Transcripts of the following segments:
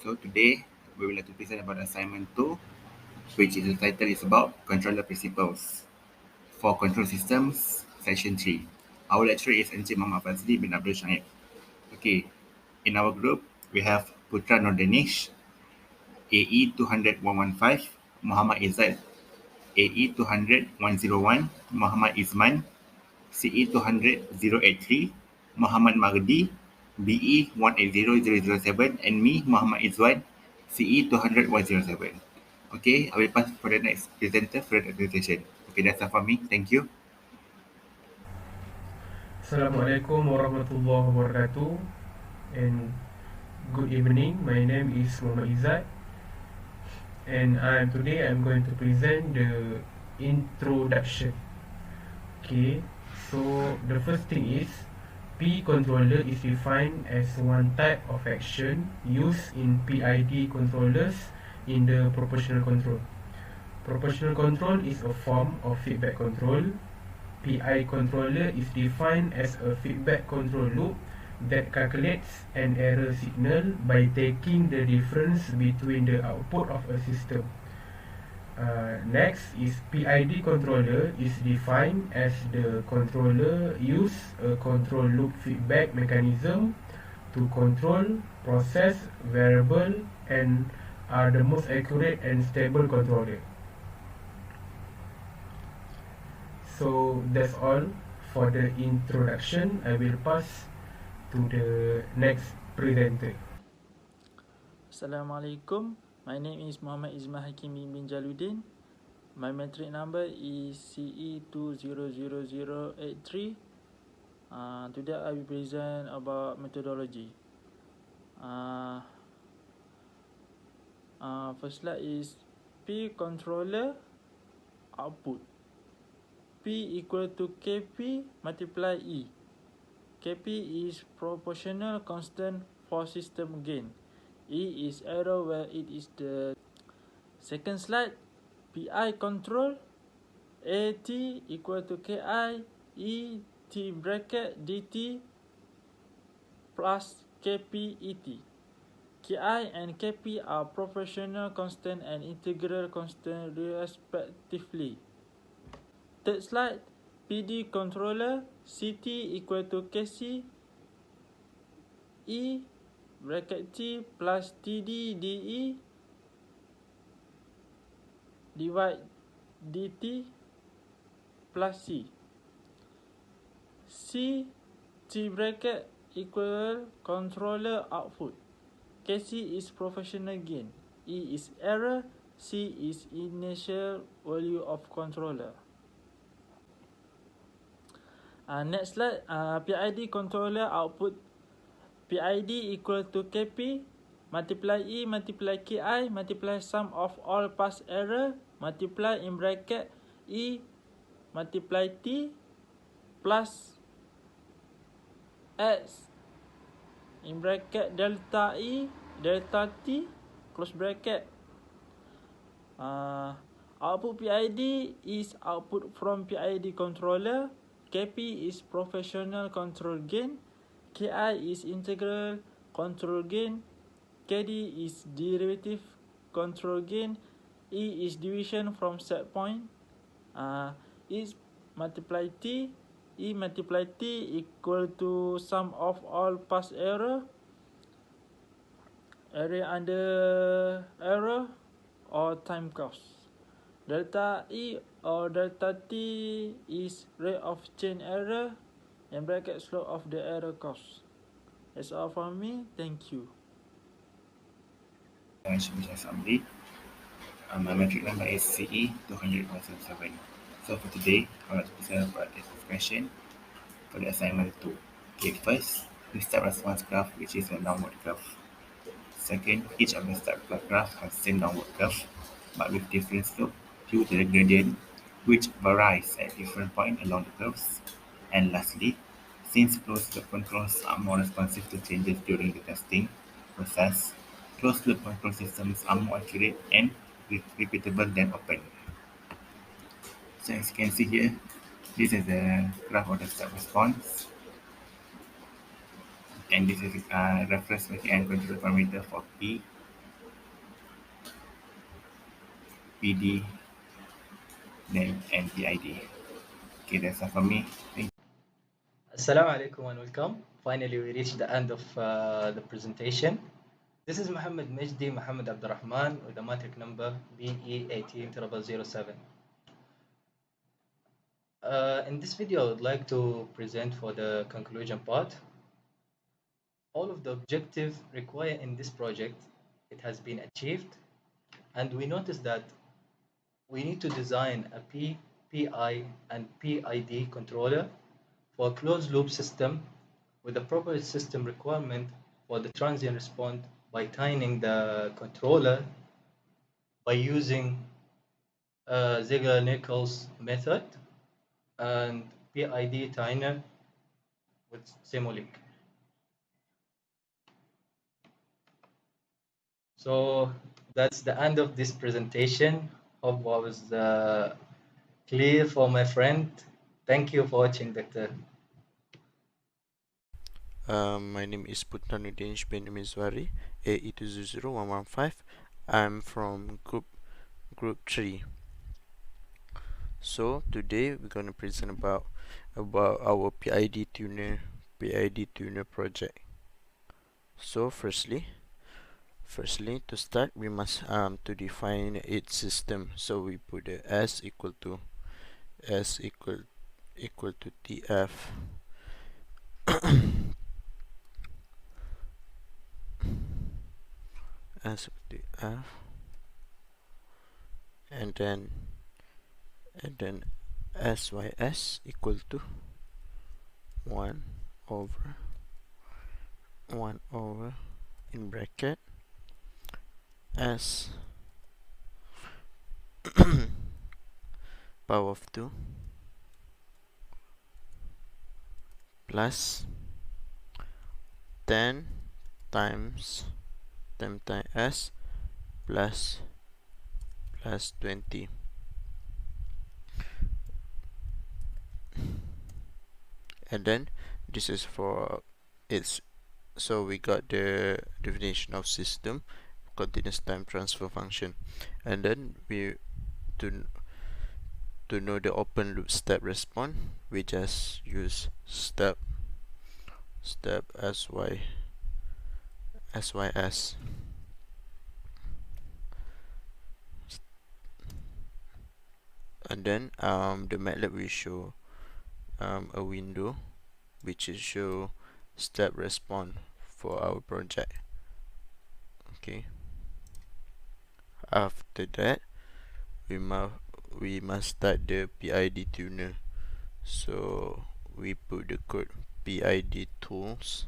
So today we will like to present about assignment 2, which is the title is about controller principles for control systems, section 3. Our lecturer is Encik Muhammad Fazli bin Abdul Syed. Okay, in our group we have Putra Nordanish, AE 200-115, Muhammad Izzat, AE 200-101, Muhammad Izman, CE 200-083, Muhammad Magdi, BE 180-007, and me, Muhammad Izwan, CE 200-107. Okay, I will pass for the next presenter for the presentation. Okay, that's all for me. Thank you. Assalamualaikum warahmatullahi wabarakatuh, and good evening. My name is Muhammad Izzat, and today I'm going to present the introduction. Okay, so the first thing is P controller is defined as one type of action used in PID controllers in the proportional control. Proportional control is a form of feedback control. PI controller is defined as a feedback control loop that calculates an error signal by taking the difference between the output of a system. Next is PID controller is defined as the controller use a control loop feedback mechanism to control, process, variable, and are the most accurate and stable controller. So that's all for the introduction. I will pass to the next presenter. Assalamualaikum. My name is Muhammad Izmah Hakim bin Jaluddin. My metric number is CE200083. Today I will present about methodology. First slide is P controller output. P equal to Kp multiply E. Kp is proportional constant for system gain. E is error where it is the second slide. PI control AT equal to Ki E T bracket dt plus Kp Et. Ki and Kp are proportional constant and integral constant respectively. Third slide, PD controller Ct equal to Kc E bracket T plus Td dE divide dt plus C. C T bracket equal controller output. Kc is proportional gain. E is error. C is initial value of controller. Next slide, PID controller output. PID equal to Kp multiply E multiply Ki multiply sum of all past error multiply in bracket E multiply T plus X in bracket delta E delta T close bracket. Output PID is output from PID controller. Kp is professional control gain. Ki is integral control gain. Kd is derivative control gain. E is division from set point. E multiply T. E multiply T equal to sum of all past error. Area under error or time cost. Delta E or delta T is rate of change error and bracket slope of the error cost. That's all from me. Thank you. Summary. My metric number is CE 200-107. So for today, I would like to present about this question for the assignment 2. Okay, first, we start response graph, which is a downward curve. Second, each of the step graph has the same downward curve, but with different slope due to the gradient, which varies at different points along the curves. And lastly, since closed-loop controls are more responsive to changes during the testing process, closed-loop control systems are more accurate and repeatable than open. So as you can see here, this is the graph of the step response. And this is a reference making and control parameter for P PD, name, and PID. Okay, that's all from me. Thank Assalamu alaikum and welcome. Finally, we reached the end of the presentation. This is Muhammad Majdi Muhammad Abdurrahman with the matric number BE18007. In this video, I would like to present for the conclusion part. All of the objectives required in this project, it has been achieved, and we noticed that we need to design a PI, and PID controller for a closed loop system with the proper system requirement for the transient response by timing the controller by using Ziegler-Nichols method and PID timer with Simulink. So that's the end of this presentation. Hope I was clear for my friend. Thank you for watching, Doctor. My name is Putanuddin bin Mizwari, A20115. I'm from group 3. So today we're gonna present about our PID tuner project. So firstly to start we must to define its system. So we put the S equal to TF S TF and then SYS equal to 1 over in bracket S power of 2 plus 10 times S plus 20, and then this is for its. So we got the definition of system, continuous time transfer function, and then we to know the open loop step response, we just use step SYS. And then the MATLAB will show a window which is show step response for our project. Okay, after that we must start the PID tuner. So we put the code PID tools,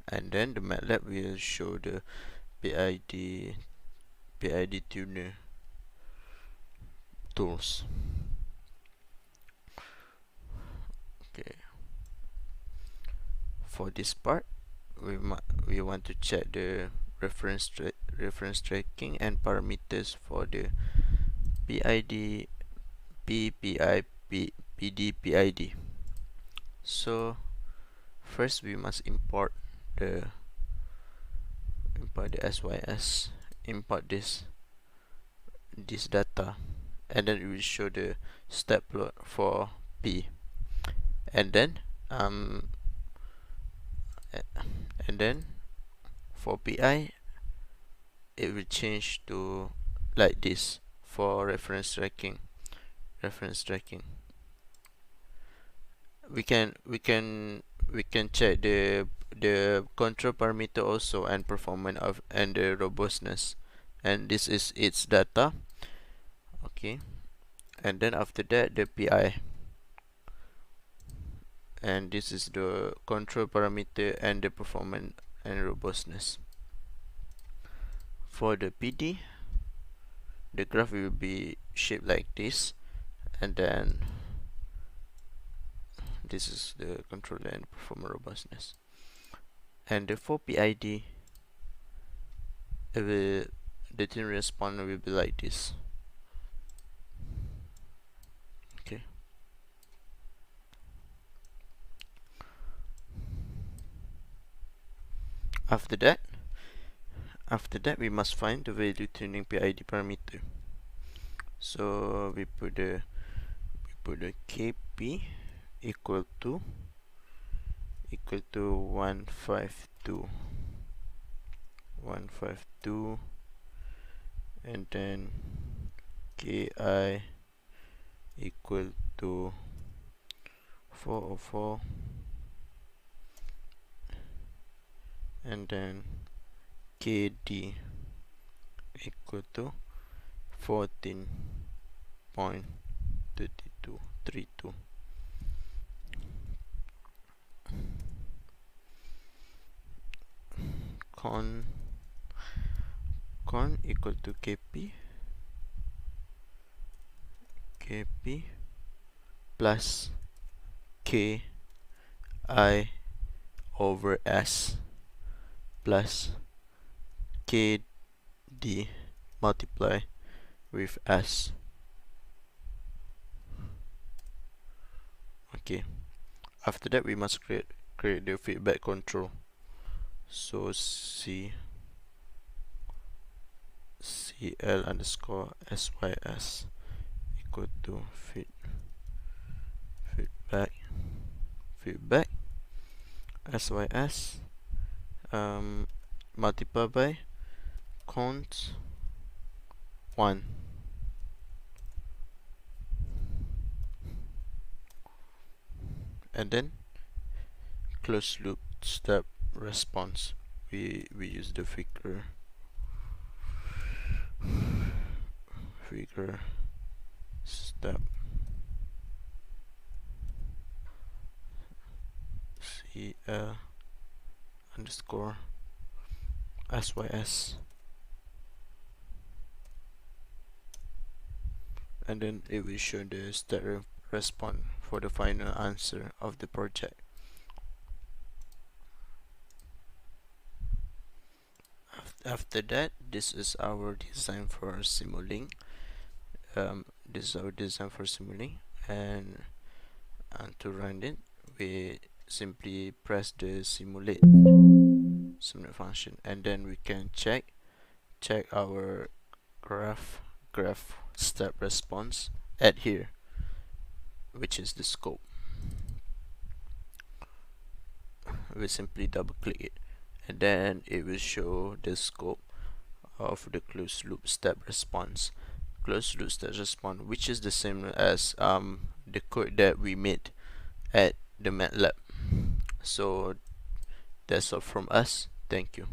and then the MATLAB will show the PID tuner tools. Okay, for this part we want to check the reference tracking and parameters for the PID, PPI, PD, PID. So first we must import the SYS, import this data, and then it will show the step plot for P, and then for PI it will change to like this for reference tracking. We can check the control parameter also, and performance and the robustness, and this is its data. Okay, and then after that the PI, and this is the control parameter and the performance and robustness. For the PD, the graph will be shaped like this, and then this is the controller and performance robustness. And for PID, the tuner response will be like this. Okay, after that After that, we must find the value tuning PID parameter. So we put the KP equal to 152, and then KI equal to 404, and then KD equal to 14.3232. Con equal to KP plus KI over S plus KD multiply with S. Okay, after that we must create the feedback control. So CL underscore SYS equal to feedback SYS multiply by cons 1, and then closed loop step response. We use the figure step CL underscore SYS, and then it will show the step response for the final answer of the project. After that, this is our design for Simulink. This is our design for Simulink, and to run it, we simply press the simulate function, and then we can check our graph step response at here, which is the scope. We simply double click it, and then it will show the scope of the closed loop step response. Closed loop step response, which is the same as the code that we made at the MATLAB. So that's all from us. Thank you.